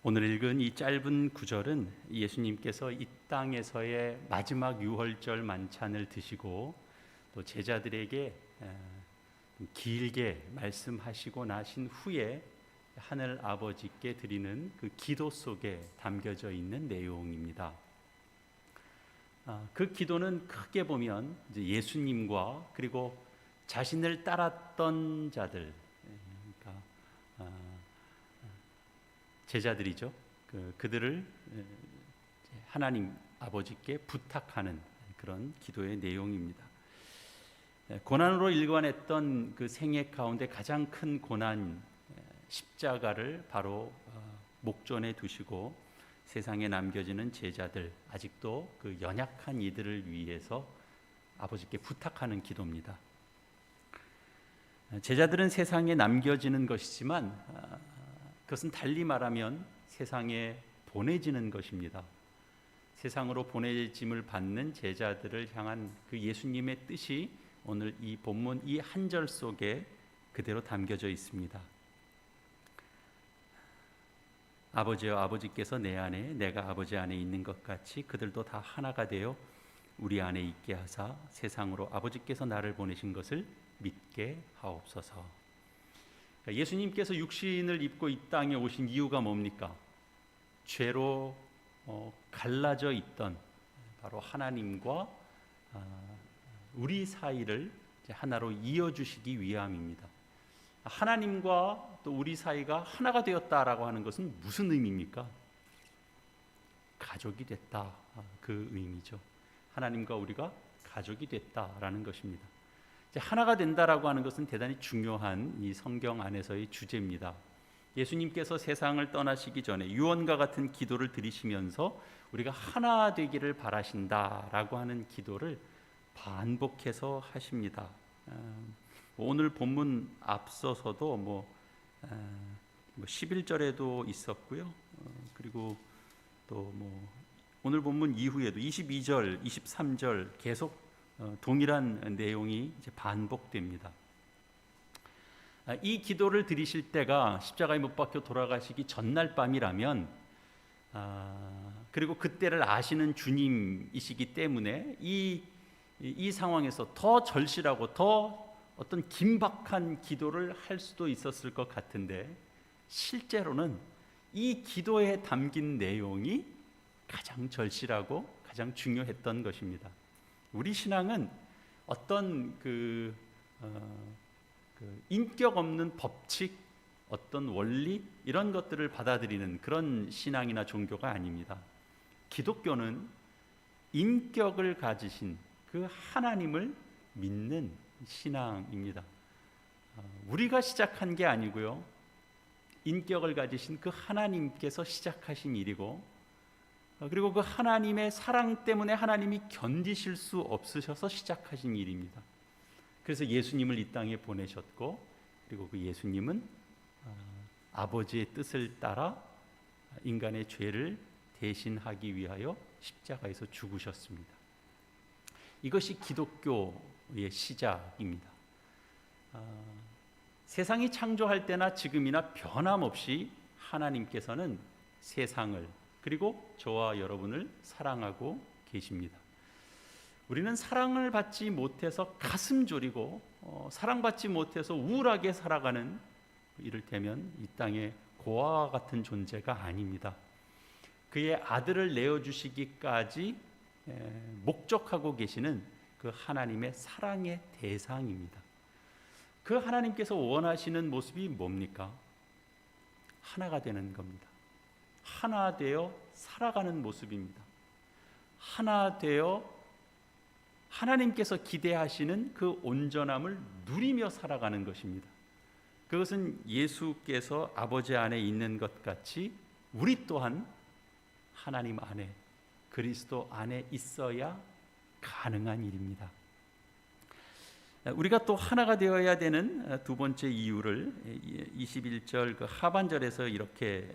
오늘 읽은 이 짧은 구절은 예수님께서 이 땅에서의 마지막 유월절 만찬을 드시고 또 제자들에게 길게 말씀하시고 나신 후에 하늘 아버지께 드리는 그 기도 속에 담겨져 있는 내용입니다. 그 기도는 크게 보면 이제 예수님과 그리고 자신을 따랐던 자들, 그러니까 제자들이죠. 그들을 하나님 아버지께 부탁하는 그런 기도의 내용입니다. 고난으로 일관했던 그 생애 가운데 가장 큰 고난 십자가를 바로 목전에 두시고 세상에 남겨지는 제자들, 아직도 그 연약한 이들을 위해서 아버지께 부탁하는 기도입니다. 제자들은 세상에 남겨지는 것이지만 그것은 달리 말하면 세상에 보내지는 것입니다. 세상으로 보내짐을 받는 제자들을 향한 그 예수님의 뜻이 오늘 이 본문 이 한 절 속에 그대로 담겨져 있습니다. 아버지여, 아버지께서 내 안에 내가 아버지 안에 있는 것 같이 그들도 다 하나가 되어 우리 안에 있게 하사 세상으로 아버지께서 나를 보내신 것을 믿게 하옵소서. 예수님께서 육신을 입고 이 땅에 오신 이유가 뭡니까? 죄로 갈라져 있던 바로 하나님과 우리 사이를 하나로 이어주시기 위함입니다. 하나님과 또 우리 사이가 하나가 되었다라고 하는 것은 무슨 의미입니까? 가족이 됐다, 그 의미죠. 하나님과 우리가 가족이 됐다라는 것입니다. 이제 하나가 된다라고 하는 것은 대단히 중요한 이 성경 안에서의 주제입니다. 예수님께서 세상을 떠나시기 전에 유언과 같은 기도를 드리시면서 우리가 하나 되기를 바라신다라고 하는 기도를 반복해서 하십니다. 오늘 본문 앞서서도 11절에도 있었고요. 그리고 또 오늘 본문 이후에도 22절, 23절 계속 동일한 내용이 이제 반복됩니다. 이 기도를 드리실 때가 십자가에 못 박혀 돌아가시기 전날 밤이라면 그리고 그때를 아시는 주님이시기 때문에 이 상황에서 더 절실하고 더 어떤 긴박한 기도를 할 수도 있었을 것 같은데 실제로는 이 기도에 담긴 내용이 가장 절실하고 가장 중요했던 것입니다. 우리 신앙은 어떤 인격 없는 법칙, 어떤 원리 이런 것들을 받아들이는 그런 신앙이나 종교가 아닙니다. 기독교는 인격을 가지신 그 하나님을 믿는 신앙입니다. 우리가 시작한 게 아니고요. 인격을 가지신 그 하나님께서 시작하신 일이고 그리고 그 하나님의 사랑 때문에 하나님이 견디실 수 없으셔서 시작하신 일입니다. 그래서 예수님을 이 땅에 보내셨고 그리고 그 예수님은 아버지의 뜻을 따라 인간의 죄를 대신하기 위하여 십자가에서 죽으셨습니다. 이것이 기독교의 시작입니다. 세상이 창조할 때나 지금이나 변함없이 하나님께서는 세상을 그리고 저와 여러분을 사랑하고 계십니다. 우리는 사랑을 받지 못해서 가슴 졸이고 사랑받지 못해서 우울하게 살아가는 이를테면 이 땅의 고아와 같은 존재가 아닙니다. 그의 아들을 내어주시기까지 목적하고 계시는 그 하나님의 사랑의 대상입니다. 그 하나님께서 원하시는 모습이 뭡니까? 하나가 되는 겁니다. 하나 되어 살아가는 모습입니다. 하나 되어 하나님께서 기대하시는 그 온전함을 누리며 살아가는 것입니다. 그것은 예수께서 아버지 안에 있는 것 같이 우리 또한 하나님 안에 그리스도 안에 있어야 가능한 일입니다. 우리가 또 하나가 되어야 되는 두 번째 이유를 21절 그 하반절에서 이렇게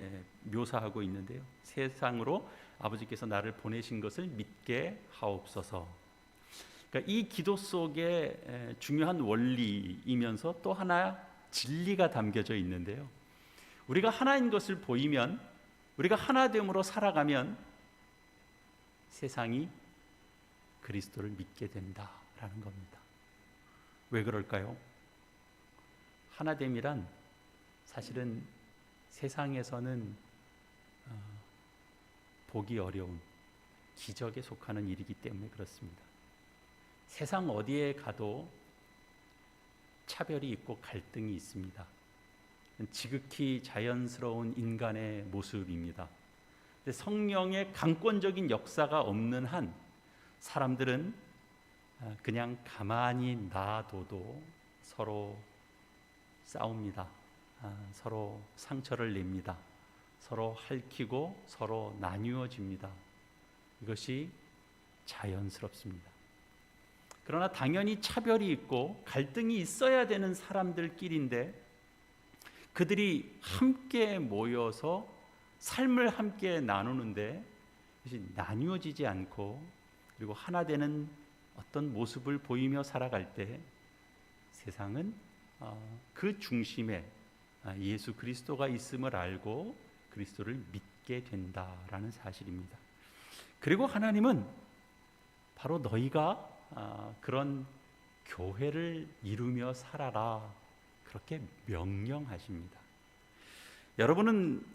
묘사하고 있는데요. 세상으로 아버지께서 나를 보내신 것을 믿게 하옵소서. 그러니까 이 기도 속에 중요한 원리이면서 또 하나 진리가 담겨져 있는데요. 우리가 하나인 것을 보이면 우리가 하나됨으로 살아가면 세상이 그리스도를 믿게 된다라는 겁니다. 왜 그럴까요? 하나됨이란 사실은 세상에서는 보기 어려운 기적에 속하는 일이기 때문에 그렇습니다. 세상 어디에 가도 차별이 있고 갈등이 있습니다. 지극히 자연스러운 인간의 모습입니다. 근데 성령의 강권적인 역사가 없는 한 사람들은 그냥 가만히 놔둬도 서로 싸웁니다. 서로 상처를 냅니다. 서로 핥히고 서로 나뉘어집니다. 이것이 자연스럽습니다. 그러나 당연히 차별이 있고 갈등이 있어야 되는 사람들끼리인데 그들이 함께 모여서 삶을 함께 나누는데 그것이 나뉘어지지 않고 그리고 하나 되는 어떤 모습을 보이며 살아갈 때 세상은 그 중심에 예수 그리스도가 있음을 알고 그리스도를 믿게 된다라는 사실입니다. 그리고 하나님은 바로 너희가 그런 교회를 이루며 살아라 그렇게 명령하십니다. 여러분은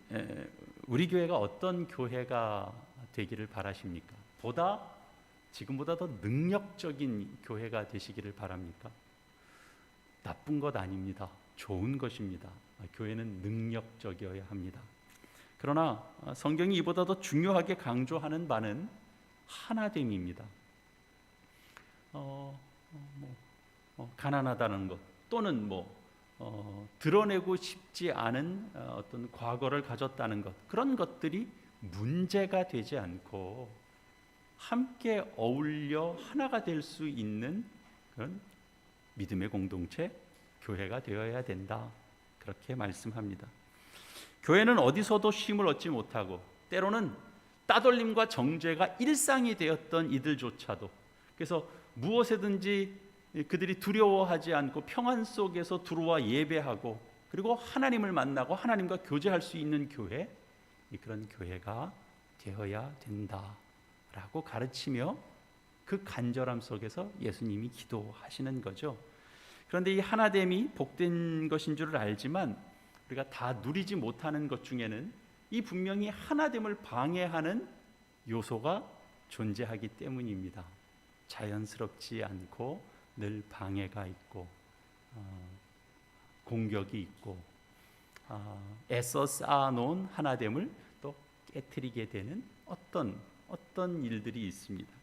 우리 교회가 어떤 교회가 되기를 바라십니까? 지금보다 더 능력적인 교회가 되시기를 바랍니까? 나쁜 것 아닙니다. 좋은 것입니다. 교회는 능력적이어야 합니다. 그러나 성경이 이보다 더 중요하게 강조하는 바는 하나됨입니다. 가난하다는 것 또는 드러내고 싶지 않은 어떤 과거를 가졌다는 것 그런 것들이 문제가 되지 않고 함께 어울려 하나가 될 수 있는 그런 믿음의 공동체 교회가 되어야 된다 그렇게 말씀합니다. 교회는 어디서도 쉼을 얻지 못하고 때로는 따돌림과 정죄가 일상이 되었던 이들조차도 그래서 무엇에든지 그들이 두려워하지 않고 평안 속에서 들어와 예배하고 그리고 하나님을 만나고 하나님과 교제할 수 있는 교회 그런 교회가 되어야 된다라고 가르치며 그 간절함 속에서 예수님이 기도하시는 거죠. 그런데 이 하나됨이 복된 것인 줄 알지만 우리가 다 누리지 못하는 것 중에는 이 분명히 하나됨을 방해하는 요소가 존재하기 때문입니다. 자연스럽지 않고 늘 방해가 있고 공격이 있고 애써 쌓아놓은 하나됨을 또 깨트리게 되는 어떤 일들이 있습니다.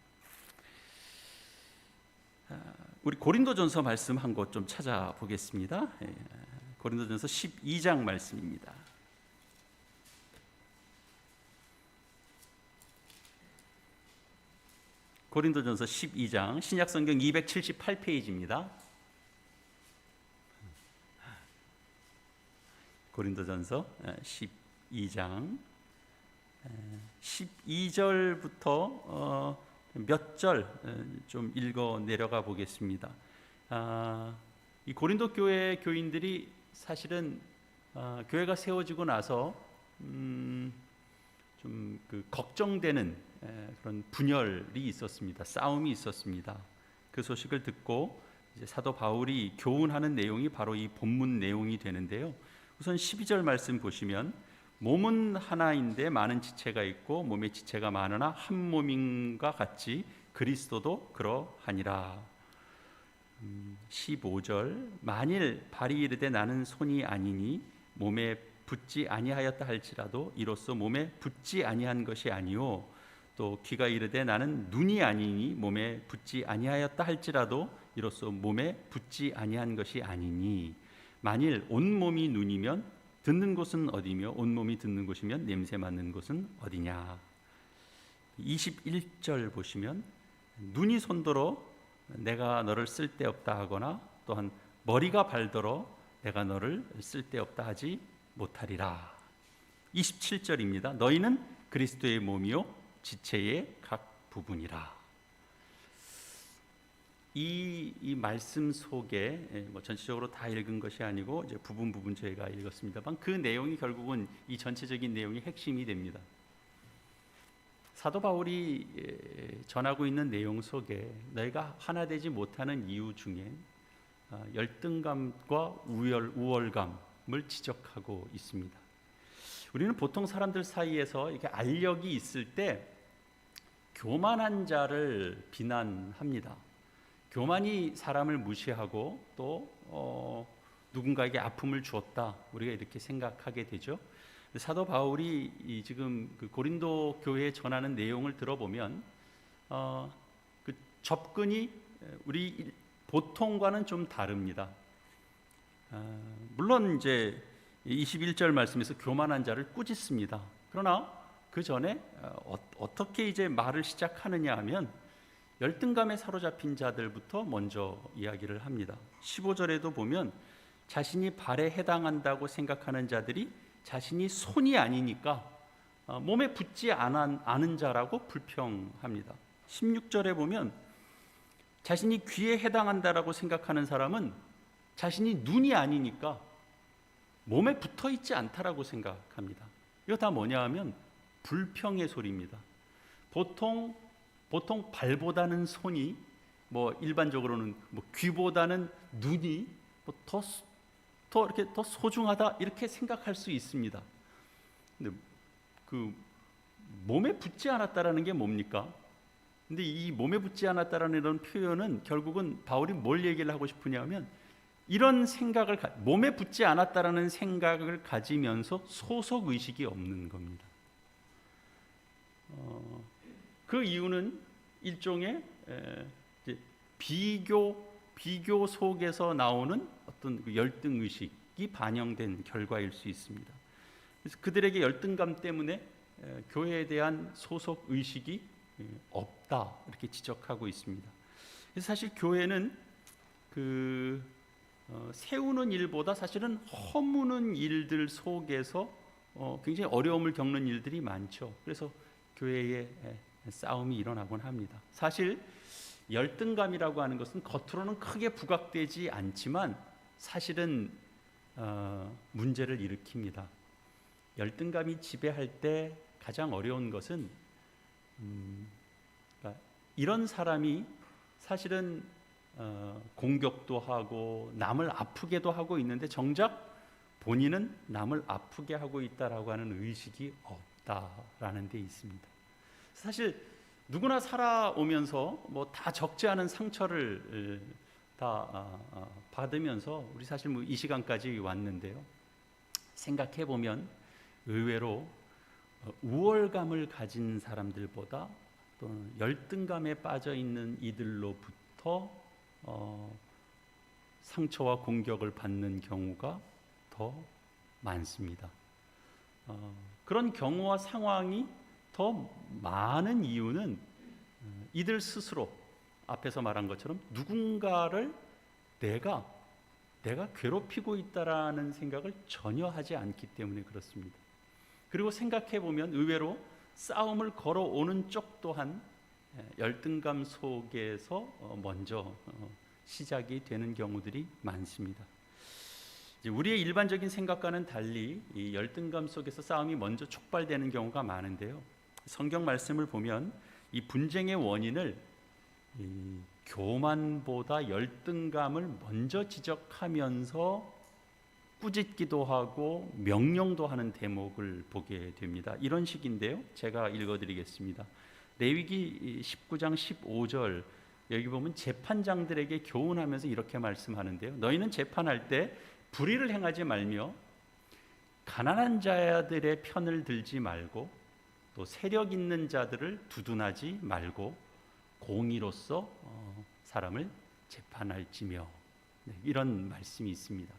우리 고린도전서 말씀 한 곳 좀 찾아보겠습니다. 고린도전서 12장 말씀입니다. 고린도전서 12장 신약성경 278페이지입니다. 고린도전서 12장 12절부터 몇 절 좀 읽어 내려가 보겠습니다. 이 고린도 교회 교인들이 사실은 교회가 세워지고 나서 좀 그 걱정되는 그런 분열이 있었습니다. 싸움이 있었습니다. 그 소식을 듣고 이제 사도 바울이 교훈하는 내용이 바로 이 본문 내용이 되는데요. 우선 12절 말씀 보시면 몸은 하나인데 많은 지체가 있고 몸의 지체가 많으나 한 몸인과 같이 그리스도도 그러하니라. 15절 만일 발이 이르되 나는 손이 아니니 몸에 붙지 아니하였다 할지라도 이로써 몸에 붙지 아니한 것이 아니요 또 귀가 이르되 나는 눈이 아니니 몸에 붙지 아니하였다 할지라도 이로써 몸에 붙지 아니한 것이 아니니 만일 온 몸이 눈이면 듣는 곳은 어디며 온 몸이 듣는 곳이면 냄새 맡는 곳은 어디냐. 21절 보시면 눈이 손더러 내가 너를 쓸데없다 하거나 또한 머리가 발더러 내가 너를 쓸데없다 하지 못하리라. 27절입니다. 너희는 그리스도의 몸이요 지체의 각 부분이라. 이 말씀 속에 뭐 전체적으로 다 읽은 것이 아니고 이제 부분 저희가 읽었습니다만 그 내용이 결국은 이 전체적인 내용이 핵심이 됩니다. 사도 바울이 전하고 있는 내용 속에 너희가 하나 되지 못하는 이유 중에 열등감과 우월감을 지적하고 있습니다. 우리는 보통 사람들 사이에서 이렇게 알력이 있을 때 교만한 자를 비난합니다. 교만이 사람을 무시하고 또 누군가에게 아픔을 주었다, 우리가 이렇게 생각하게 되죠. 사도 바울이 지금 그 고린도 교회에 전하는 내용을 들어보면 그 접근이 우리 보통과는 좀 다릅니다. 물론 이제 21절 말씀에서 교만한 자를 꾸짖습니다. 그러나 그 전에 어떻게 이제 말을 시작하느냐 하면 열등감에 사로잡힌 자들부터 먼저 이야기를 합니다. 15절에도 보면 자신이 발에 해당한다고 생각하는 자들이 자신이 손이 아니니까 몸에 붙지 않은 자라고 불평합니다. 16절에 보면 자신이 귀에 해당한다라고 생각하는 사람은 자신이 눈이 아니니까 몸에 붙어 있지 않다라고 생각합니다. 이거 다 뭐냐 하면 불평의 소리입니다. 보통 발보다는 손이, 뭐 일반적으로는 뭐 귀보다는 눈이 더 이렇게 더 소중하다, 이렇게 생각할 수 있습니다. 근데 그 몸에 붙지 않았다라는 게 뭡니까? 근데 이 몸에 붙지 않았다라는 이런 표현은 결국은 바울이 뭘 얘기를 하고 싶으냐면 이런 생각을 몸에 붙지 않았다라는 생각을 가지면서 소속 의식이 없는 겁니다. 그 이유는 일종의 이제 비교 속에서 나오는 어떤 열등 의식이 반영된 결과일 수 있습니다. 그래서 그들에게 열등감 때문에 교회에 대한 소속 의식이 없다, 이렇게 지적하고 있습니다. 그래서 사실 교회는 세우는 일보다 사실은 허무는 일들 속에서 굉장히 어려움을 겪는 일들이 많죠. 그래서 교회에 싸움이 일어나곤 합니다. 사실 열등감이라고 하는 것은 겉으로는 크게 부각되지 않지만 사실은 문제를 일으킵니다. 열등감이 지배할 때 가장 어려운 것은 그러니까 이런 사람이 사실은 공격도 하고 남을 아프게도 하고 있는데 정작 본인은 남을 아프게 하고 있다라고 하는 의식이 없다라는 데 있습니다. 사실 누구나 살아오면서 뭐 다 적지 않은 상처를 다 받으면서 우리 사실 뭐 이 시간까지 왔는데요. 생각해 보면 의외로 우월감을 가진 사람들보다 또는 열등감에 빠져 있는 이들로부터 상처와 공격을 받는 경우가 더 많습니다. 그런 경우와 상황이 더 많은 이유는 이들 스스로 앞에서 말한 것처럼 누군가를 내가 괴롭히고 있다라는 생각을 전혀 하지 않기 때문에 그렇습니다. 그리고 생각해 보면 의외로 싸움을 걸어오는 쪽 또한 열등감 속에서 먼저 시작이 되는 경우들이 많습니다. 우리의 일반적인 생각과는 달리 이 열등감 속에서 싸움이 먼저 촉발되는 경우가 많은데요. 성경 말씀을 보면 이 분쟁의 원인을 교만보다 열등감을 먼저 지적하면서 꾸짖기도 하고 명령도 하는 대목을 보게 됩니다. 이런 식인데요. 제가 읽어드리겠습니다. 레위기 19장 15절, 여기 보면 재판장들에게 교훈하면서 이렇게 말씀하는데요. 너희는 재판할 때 불의를 행하지 말며 가난한 자들의 편을 들지 말고 또 세력 있는 자들을 두둔하지 말고 공의로서 사람을 재판할지며, 이런 말씀이 있습니다.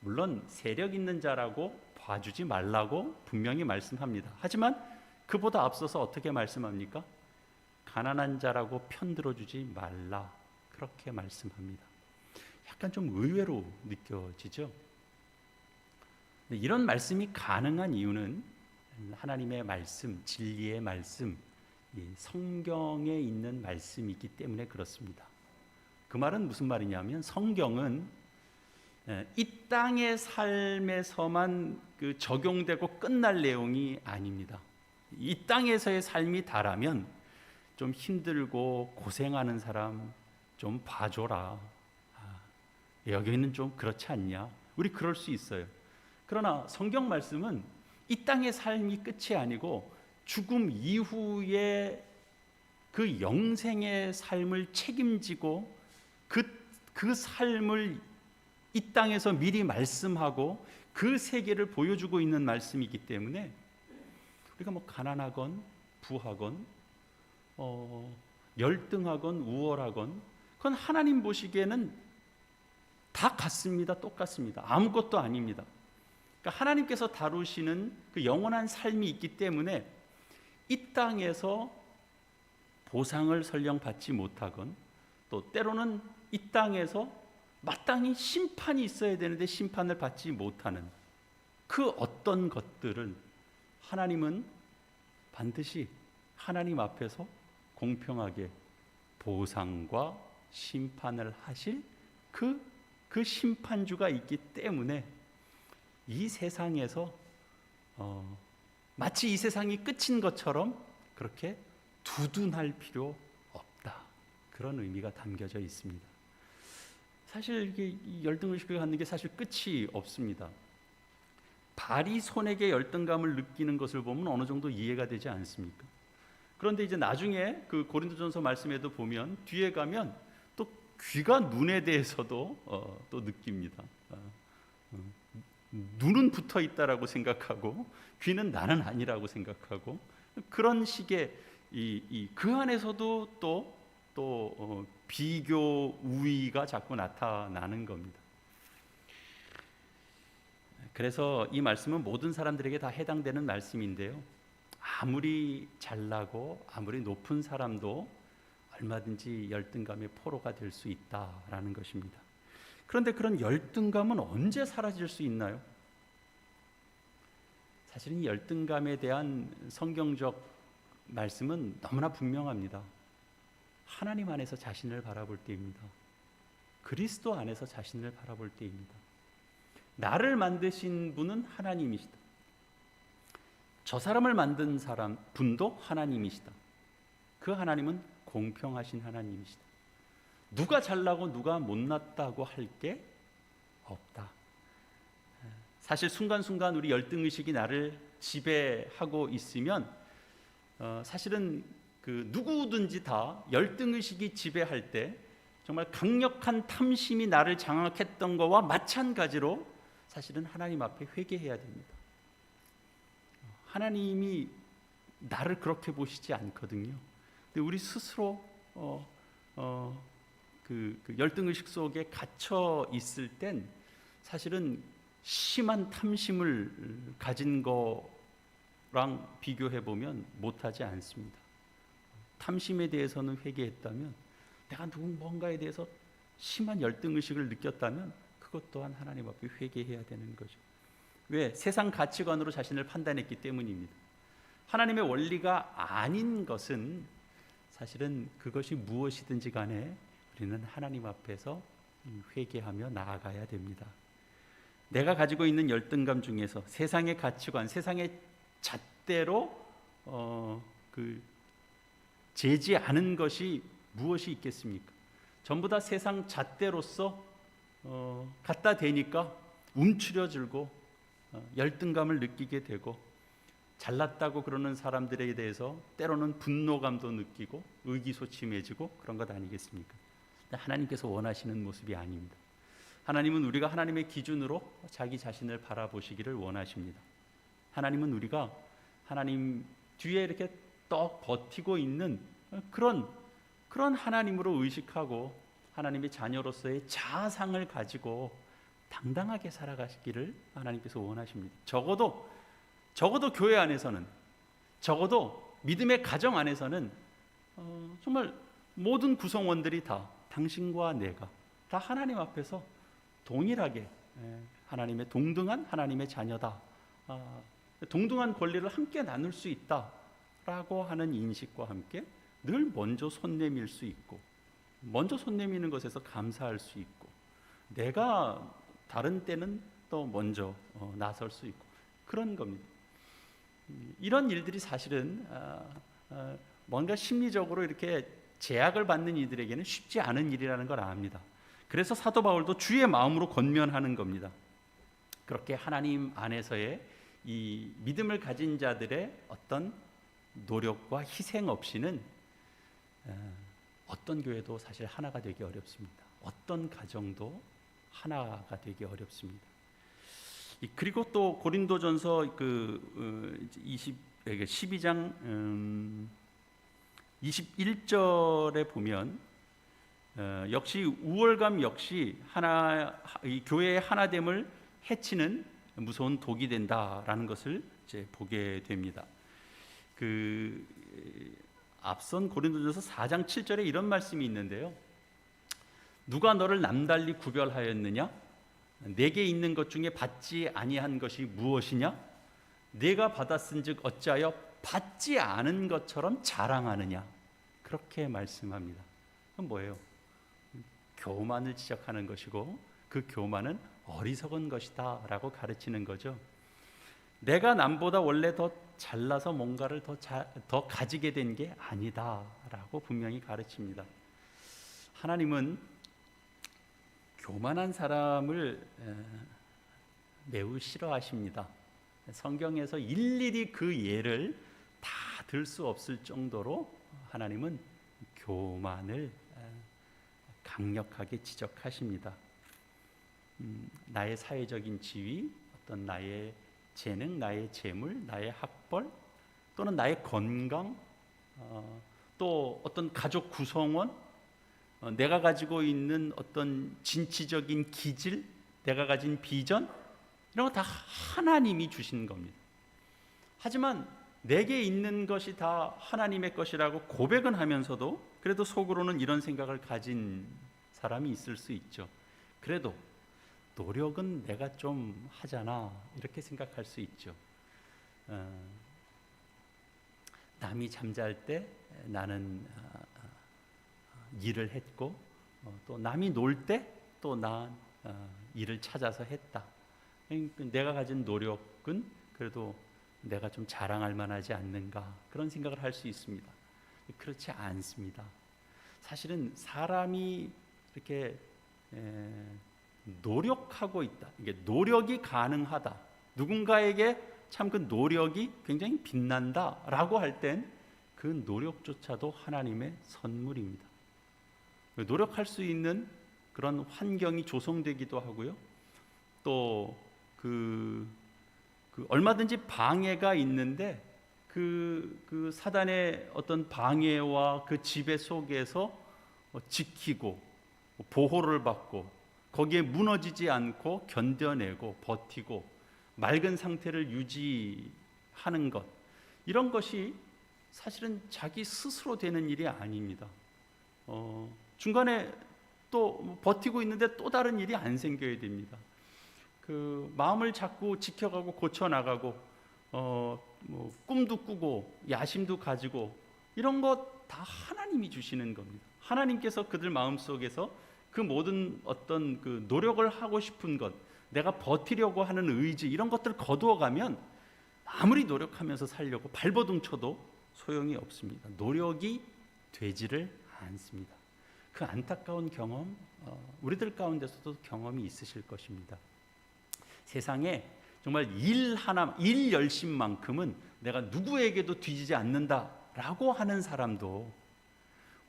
물론 세력 있는 자라고 봐주지 말라고 분명히 말씀합니다. 하지만 그보다 앞서서 어떻게 말씀합니까? 가난한 자라고 편들어주지 말라, 그렇게 말씀합니다. 약간 좀 의외로 느껴지죠? 이런 말씀이 가능한 이유는 하나님의 말씀, 진리의 말씀, 성경에 있는 말씀이기 때문에 그렇습니다. 그 말은 무슨 말이냐면 성경은 이 땅의 삶에서만 적용되고 끝날 내용이 아닙니다. 이 땅에서의 삶이 다라면 좀 힘들고 고생하는 사람 좀 봐줘라. 여기는 좀 그렇지 않냐? 우리 그럴 수 있어요. 그러나 성경 말씀은 이 땅의 삶이 끝이 아니고 죽음 이후에 그 영생의 삶을 책임지고 그 삶을 이 땅에서 미리 말씀하고 그 세계를 보여주고 있는 말씀이기 때문에 우리가 뭐 가난하건 부하건 열등하건 우월하건 그건 하나님 보시기에는 다 같습니다. 똑같습니다. 아무것도 아닙니다. 그러니까 하나님께서 다루시는 그 영원한 삶이 있기 때문에 이 땅에서 보상을 설령 받지 못하건 또 때로는 이 땅에서 마땅히 심판이 있어야 되는데 심판을 받지 못하는 그 어떤 것들을 하나님은 반드시 하나님 앞에서 공평하게 보상과 심판을 하실 그 심판주가 있기 때문에 이 세상에서 마치 이 세상이 끝인 것처럼 그렇게 두둔할 필요 없다. 그런 의미가 담겨져 있습니다. 사실 이게 열등의식을 갖는 게 사실 끝이 없습니다. 발이 손에게 열등감을 느끼는 것을 보면 어느 정도 이해가 되지 않습니까? 그런데 이제 나중에 그 고린도전서 말씀에도 보면 뒤에 가면 또 귀가 눈에 대해서도 또 느낍니다. 눈은 붙어 있다라고 생각하고 귀는 나는 아니라고 생각하고 그런 식의 그 안에서도 또 비교 우위가 자꾸 나타나는 겁니다. 그래서 이 말씀은 모든 사람들에게 다 해당되는 말씀인데요. 아무리 잘나고 아무리 높은 사람도 얼마든지 열등감의 포로가 될 수 있다라는 것입니다. 그런데 그런 열등감은 언제 사라질 수 있나요? 사실은 열등감에 대한 성경적 말씀은 너무나 분명합니다. 하나님 안에서 자신을 바라볼 때입니다. 그리스도 안에서 자신을 바라볼 때입니다. 나를 만드신 분은 하나님이시다. 저 사람을 만든 분도 하나님이시다. 그 하나님은 공평하신 하나님이시다. 누가 잘나고 누가 못났다고 할 게 없다. 사실 순간순간 우리 열등의식이 나를 지배하고 있으면 사실은 누구든지 다 열등의식이 지배할 때 정말 강력한 탐심이 나를 장악했던 것과 마찬가지로 사실은 하나님 앞에 회개해야 됩니다. 하나님이 나를 그렇게 보시지 않거든요. 근데 우리 스스로 그 열등의식 속에 갇혀 있을 땐 사실은 심한 탐심을 가진 거랑 비교해 보면 못하지 않습니다. 탐심에 대해서는 회개했다면 내가 뭔가에 대해서 심한 열등의식을 느꼈다면 그것 또한 하나님 앞에 회개해야 되는 거죠. 왜? 세상 가치관으로 자신을 판단했기 때문입니다. 하나님의 원리가 아닌 것은 사실은 그것이 무엇이든지 간에 우리는 하나님 앞에서 회개하며 나아가야 됩니다. 내가 가지고 있는 열등감 중에서 세상의 가치관, 세상의 잣대로 재지 않은 것이 무엇이 있겠습니까? 전부 다 세상 잣대로서 갖다 대니까 움츠려들고 열등감을 느끼게 되고 잘났다고 그러는 사람들에 대해서 때로는 분노감도 느끼고 의기소침해지고 그런 것 아니겠습니까? 하나님께서 원하시는 모습이 아닙니다. 하나님은 우리가 하나님의 기준으로 자기 자신을 바라보시기를 원하십니다. 하나님은 우리가 하나님 뒤에 이렇게 떡 버티고 있는 그런 하나님으로 의식하고 하나님의 자녀로서의 자아상을 가지고 당당하게 살아가시기를 하나님께서 원하십니다. 적어도 교회 안에서는, 적어도 믿음의 가정 안에서는 정말 모든 구성원들이 다 당신과 내가 다 하나님 앞에서 동일하게 하나님의 동등한 하나님의 자녀다. 동등한 권리를 함께 나눌 수 있다라고 하는 인식과 함께 늘 먼저 손 내밀 수 있고 먼저 손 내미는 것에서 감사할 수 있고, 내가 다른 때는 또 먼저 나설 수 있고, 그런 겁니다. 이런 일들이 사실은 뭔가 심리적으로 이렇게 제약을 받는 이들에게는 쉽지 않은 일이라는 걸 압니다. 그래서 사도 바울도 주의 마음으로 권면하는 겁니다. 그렇게 하나님 안에서의 이 믿음을 가진 자들의 어떤 노력과 희생 없이는 어떤 교회도 사실 하나가 되기 어렵습니다. 어떤 가정도 하나가 되기 어렵습니다. 그리고 또 고린도전서 12장 21절에 보면 역시 우월감 역시 이 교회의 하나됨을 해치는 무서운 독이 된다라는 것을 이제 보게 됩니다. 앞선 고린도전서 4장 7절에 이런 말씀이 있는데요. 누가 너를 남달리 구별하였느냐? 내게 있는 것 중에 받지 아니한 것이 무엇이냐? 내가 받았은즉 어찌하여 받지 않은 것처럼 자랑하느냐? 그렇게 말씀합니다. 그건 뭐예요? 교만을 지적하는 것이고, 그 교만은 어리석은 것이다 라고 가르치는 거죠. 내가 남보다 원래 더 잘나서 뭔가를 더 가지게 된 게 아니다 라고 분명히 가르칩니다. 하나님은 교만한 사람을 매우 싫어하십니다. 성경에서 일일이 그 예를 다 들 수 없을 정도로 하나님은 교만을 강력하게 지적하십니다. 나의 사회적인 지위, 어떤 나의 재능, 나의 재물, 나의 학벌, 또는 나의 건강, 또 어떤 가족 구성원, 내가 가지고 있는 어떤 진취적인 기질, 내가 가진 비전, 이런 거 다 하나님이 주신 겁니다. 하지만 내게 있는 것이 다 하나님의 것이라고 고백은 하면서도 그래도 속으로는 이런 생각을 가진 사람이 있을 수 있죠. 그래도 노력은 내가 좀 하잖아, 이렇게 생각할 수 있죠. 남이 잠잘 때 나는 일을 했고, 또 남이 놀 때 또 나 일을 찾아서 했다. 내가 가진 노력은 그래도 내가 좀 자랑할 만하지 않는가, 그런 생각을 할 수 있습니다. 그렇지 않습니다. 사실은 사람이 이렇게 노력하고 있다, 이게 노력이 가능하다, 누군가에게 참 그 노력이 굉장히 빛난다라고 할 땐 그 노력조차도 하나님의 선물입니다. 노력할 수 있는 그런 환경이 조성되기도 하고요. 또 얼마든지 방해가 있는데 그 사단의 어떤 방해와 그 지배 속에서 지키고 보호를 받고 거기에 무너지지 않고 견뎌내고 버티고 맑은 상태를 유지하는 것, 이런 것이 사실은 자기 스스로 되는 일이 아닙니다. 중간에 또 버티고 있는데 또 다른 일이 안 생겨야 됩니다. 그 마음을 자꾸 지켜가고 고쳐나가고 꿈도 꾸고 야심도 가지고 이런 것 다 하나님이 주시는 겁니다. 하나님께서 그들 마음속에서 그 모든 어떤 그 노력을 하고 싶은 것, 내가 버티려고 하는 의지, 이런 것들을 거두어가면 아무리 노력하면서 살려고 발버둥 쳐도 소용이 없습니다. 노력이 되지를 않습니다. 그 안타까운 경험, 우리들 가운데서도 경험이 있으실 것입니다. 세상에 정말 일 열심만큼은 내가 누구에게도 뒤지지 않는다라고 하는 사람도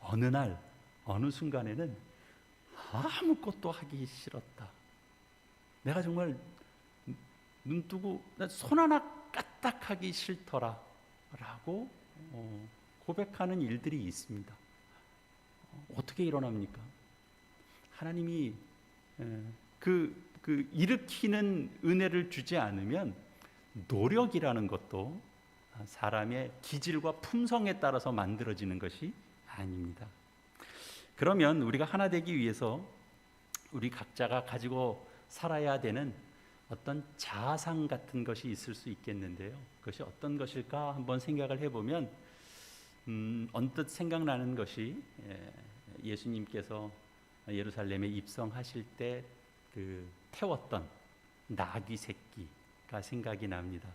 어느 날 어느 순간에는 아무것도 하기 싫었다, 내가 정말 눈 뜨고 손 하나 까딱하기 싫더라 라고 고백하는 일들이 있습니다. 어떻게 일어납니까? 하나님이 일으키는 은혜를 주지 않으면 노력이라는 것도 사람의 기질과 품성에 따라서 만들어지는 것이 아닙니다. 그러면 우리가 하나 되기 위해서 우리 각자가 가지고 살아야 되는 어떤 자아상 같은 것이 있을 수 있겠는데요. 그것이 어떤 것일까 한번 생각을 해보면 언뜻 생각나는 것이 예수님께서 예루살렘에 입성하실 때 그 태웠던 나귀 새끼가 생각이 납니다.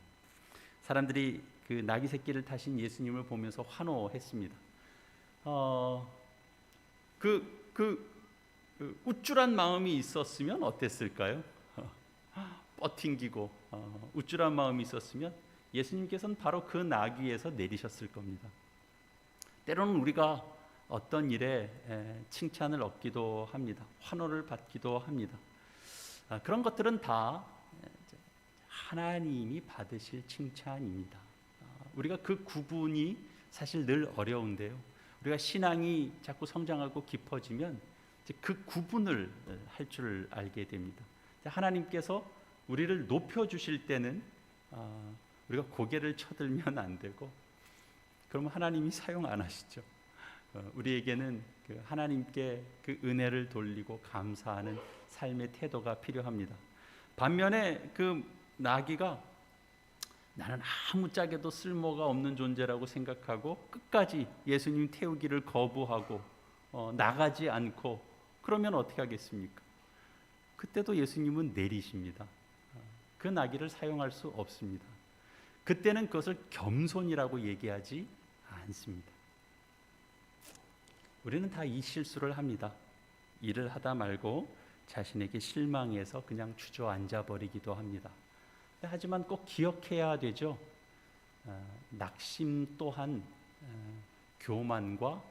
사람들이 그 나귀 새끼를 타신 예수님을 보면서 환호했습니다. 그 우쭐한 마음이 있었으면 어땠을까요? 뻗팅기고 우쭐한 마음이 있었으면 예수님께서는 바로 그 나귀에서 내리셨을 겁니다. 때로는 우리가 어떤 일에 칭찬을 얻기도 합니다. 환호를 받기도 합니다. 그런 것들은 다 하나님이 받으실 칭찬입니다. 우리가 그 구분이 사실 늘 어려운데요. 우리가 신앙이 자꾸 성장하고 깊어지면 그 구분을 할 줄 알게 됩니다. 하나님께서 우리를 높여주실 때는 우리가 고개를 쳐들면 안 되고, 그러면 하나님이 사용 안 하시죠. 우리에게는 그 하나님께 그 은혜를 돌리고 감사하는 삶의 태도가 필요합니다. 반면에 그 나귀가 나는 아무짝에도 쓸모가 없는 존재라고 생각하고 끝까지 예수님 태우기를 거부하고 나가지 않고 그러면 어떻게 하겠습니까? 그때도 예수님은 내리십니다. 그 나귀를 사용할 수 없습니다. 그때는 그것을 겸손이라고 얘기하지 않습니다. 우리는 다 이 실수를 합니다. 일을 하다 말고 자신에게 실망해서 그냥 주저앉아 버리기도 합니다. 하지만 꼭 기억해야 되죠. 낙심 또한 교만과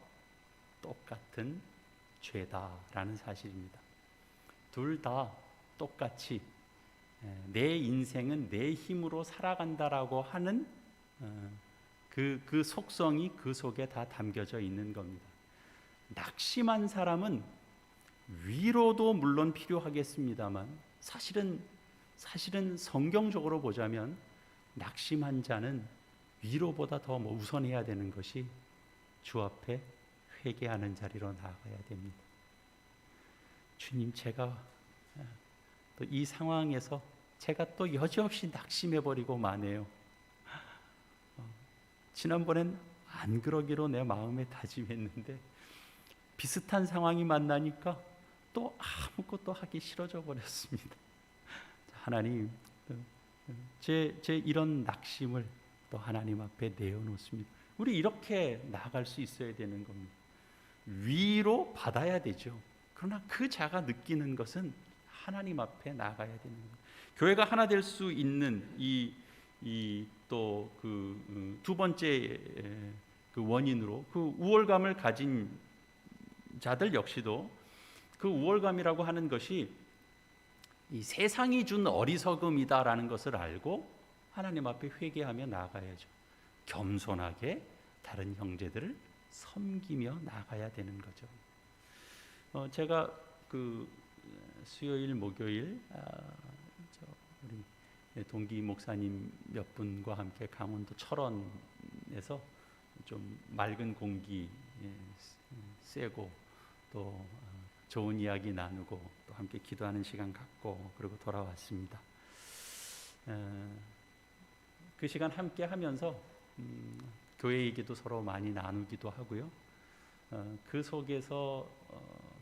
똑같은 죄다라는 사실입니다. 둘 다 똑같이 내 인생은 내 힘으로 살아간다라고 하는 그 속성이 그 속에 다 담겨져 있는 겁니다. 낙심한 사람은 위로도 물론 필요하겠습니다만 사실은 성경적으로 보자면 낙심한 자는 위로보다 더 우선해야 되는 것이 주 앞에 회개하는 자리로 나아가야 됩니다. 주님, 제가 또 이 상황에서 제가 또 여지없이 낙심해버리고 마네요. 지난번엔 안 그러기로 내 마음에 다짐했는데 비슷한 상황이 만나니까 또 아무것도 하기 싫어져 버렸습니다. 하나님, 제 이런 낙심을 또 하나님 앞에 내어놓습니다. 우리 이렇게 나아갈 수 있어야 되는 겁니다. 위로 받아야 되죠. 그러나 그 자가 느끼는 것은 하나님 앞에 나아가야 되는 겁니다. 교회가 하나 될 수 있는 또 그 두 번째 그 원인으로 그 우월감을 가진 자들 역시도 그 우월감이라고 하는 것이 이 세상이 준 어리석음이다라는 것을 알고 하나님 앞에 회개하며 나아가야죠. 겸손하게 다른 형제들을 섬기며 나아가야 되는 거죠. 제가 그 수요일 목요일 우리 동기 목사님 몇 분과 함께 강원도 철원에서 좀 맑은 공기 쐬고 또 좋은 이야기 나누고 또 함께 기도하는 시간 갖고 그리고 돌아왔습니다. 그 시간 함께 하면서 교회 얘기도 서로 많이 나누기도 하고요. 그 속에서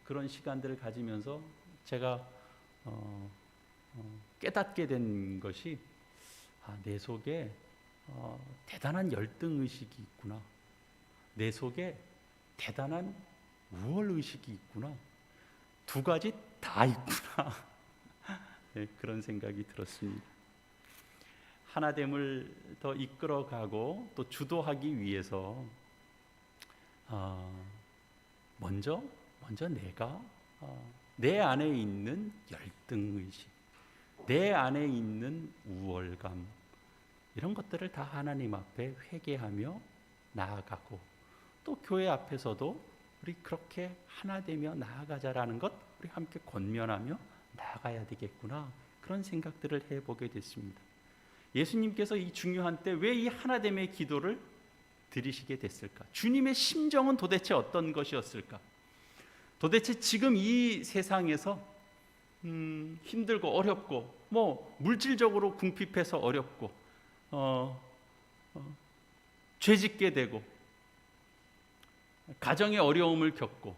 그런 시간들을 가지면서 제가 깨닫게 된 것이 내 속에 대단한 열등의식이 있구나. 내 속에 대단한 우월의식이 있구나. 두 가지 다 있구나. 네, 그런 생각이 들었습니다. 하나됨을 더 이끌어가고 또 주도하기 위해서 먼저 내가 내 안에 있는 열등의식, 내 안에 있는 우월감, 이런 것들을 다 하나님 앞에 회개하며 나아가고 또 교회 앞에서도 우리 그렇게 하나 되며 나아가자라는 것 우리 함께 권면하며 나아가야 되겠구나, 그런 생각들을 해보게 됐습니다. 예수님께서 이 중요한 때 왜 이 하나됨의 기도를 드리시게 됐을까? 주님의 심정은 도대체 어떤 것이었을까? 도대체 지금 이 세상에서 힘들고 어렵고 물질적으로 궁핍해서 어렵고 죄짓게 되고 가정의 어려움을 겪고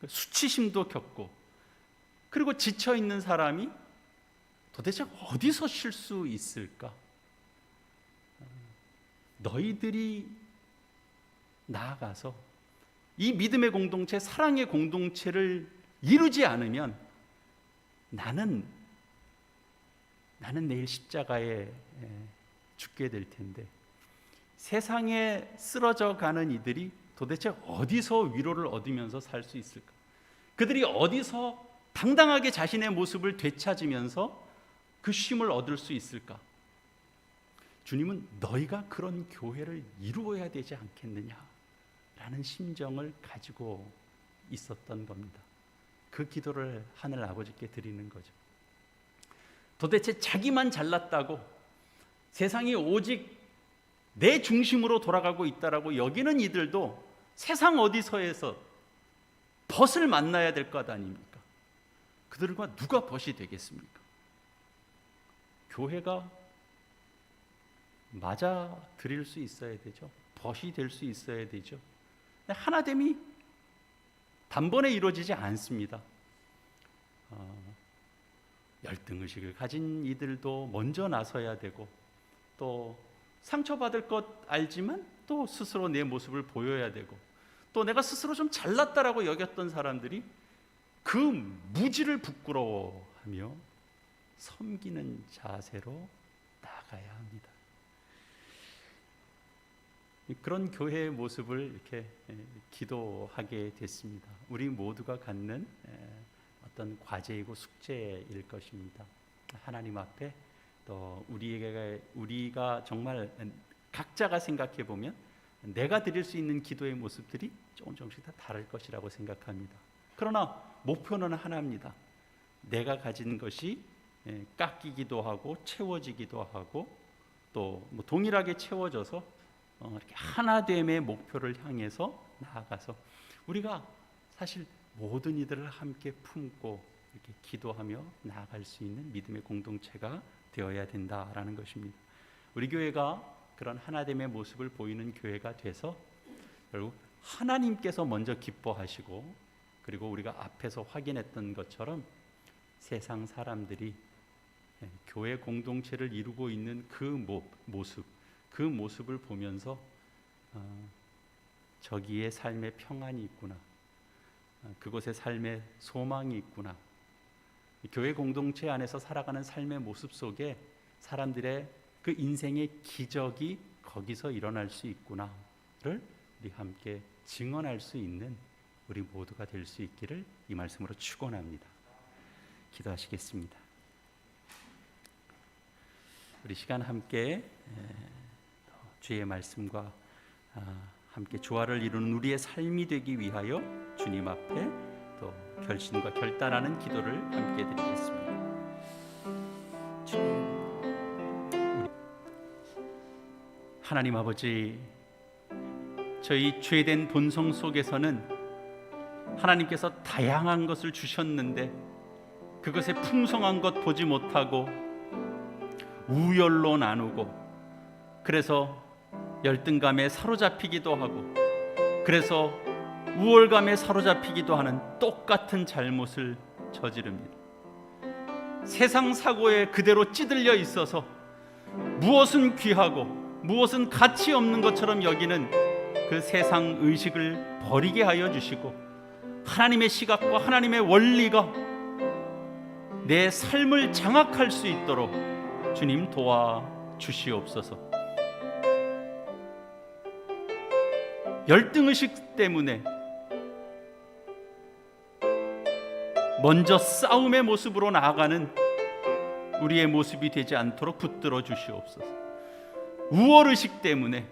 수치심도 겪고, 그리고 지쳐 있는 사람이 도대체 어디서 쉴 수 있을까? 너희들이 나아가서 이 믿음의 공동체, 사랑의 공동체를 이루지 않으면 나는 내일 십자가에 죽게 될 텐데, 세상에 쓰러져 가는 이들이 도대체 어디서 위로를 얻으면서 살 수 있을까? 그들이 어디서 당당하게 자신의 모습을 되찾으면서 그 쉼을 얻을 수 있을까? 주님은 너희가 그런 교회를 이루어야 되지 않겠느냐라는 심정을 가지고 있었던 겁니다. 그 기도를 하늘 아버지께 드리는 거죠. 도대체 자기만 잘났다고, 세상이 오직 내 중심으로 돌아가고 있다라고 여기는 이들도 세상 어디서에서 벗을 만나야 될 것 아닙니까? 그들과 누가 벗이 되겠습니까? 교회가 맞아 드릴 수 있어야 되죠. 벗이 될 수 있어야 되죠. 하나됨이 단번에 이루어지지 않습니다. 열등의식을 가진 이들도 먼저 나서야 되고, 또 상처받을 것 알지만 또 스스로 내 모습을 보여야 되고, 또 내가 스스로 좀 잘났다라고 여겼던 사람들이 그 무지를 부끄러워하며 섬기는 자세로 나아가야 합니다. 그런 교회의 모습을 이렇게 기도하게 됐습니다. 우리 모두가 갖는 어떤 과제이고 숙제일 것입니다. 하나님 앞에 또 우리가 정말 각자가 생각해 보면 내가 드릴 수 있는 기도의 모습들이 조금씩 다 다를 것이라고 생각합니다. 그러나 목표는 하나입니다. 내가 가진 것이 깎이기도 하고 채워지기도 하고, 또 동일하게 채워져서 이렇게 하나됨의 목표를 향해서 나아가서 우리가 사실 모든 이들을 함께 품고 이렇게 기도하며 나아갈 수 있는 믿음의 공동체가 되어야 된다라는 것입니다. 우리 교회가 그런 하나됨의 모습을 보이는 교회가 돼서 결국 하나님께서 먼저 기뻐하시고, 그리고 우리가 앞에서 확인했던 것처럼 세상 사람들이 교회 공동체를 이루고 있는 그 모습을 보면서 저기에 삶의 평안이 있구나, 그곳에 삶의 소망이 있구나, 교회 공동체 안에서 살아가는 삶의 모습 속에 사람들의 그 인생의 기적이 거기서 일어날 수 있구나를 우리 함께 증언할 수 있는 우리 모두가 될 수 있기를 이 말씀으로 축원합니다. 기도하시겠습니다. 우리 시간 함께 주의 말씀과 함께 조화를 이루는 우리의 삶이 되기 위하여 주님 앞에 또 결심과 결단하는 기도를 함께 드리겠습니다. 주님, 하나님 아버지, 저희 죄된 본성 속에서는 하나님께서 다양한 것을 주셨는데 그것의 풍성한 것 보지 못하고 우열로 나누고, 그래서 열등감에 사로잡히기도 하고, 그래서 우월감에 사로잡히기도 하는 똑같은 잘못을 저지릅니다. 세상 사고에 그대로 찌들려 있어서 무엇은 귀하고 무엇은 가치 없는 것처럼 여기는 그 세상 의식을 버리게 하여 주시고, 하나님의 시각과 하나님의 원리가 내 삶을 장악할 수 있도록 주님 도와주시옵소서. 열등의식 때문에 먼저 싸움의 모습으로 나아가는 우리의 모습이 되지 않도록 붙들어 주시옵소서. 우월의식 때문에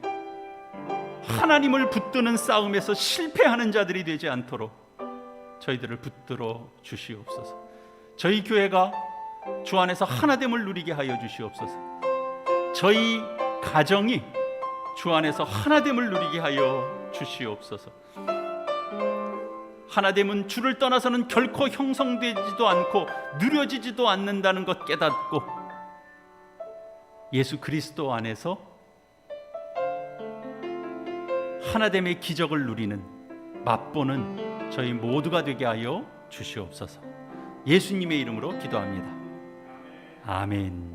하나님을 붙드는 싸움에서 실패하는 자들이 되지 않도록 저희들을 붙들어 주시옵소서. 저희 교회가 주 안에서 하나됨을 누리게 하여 주시옵소서. 저희 가정이 주 안에서 하나됨을 누리게 하여 주시옵소서. 하나됨은 주를 떠나서는 결코 형성되지도 않고 누려지지도 않는다는 것 깨닫고, 예수 그리스도 안에서 하나됨의 기적을 누리는 맛보는 저희 모두가 되게 하여 주시옵소서. 예수님의 이름으로 기도합니다. 아멘.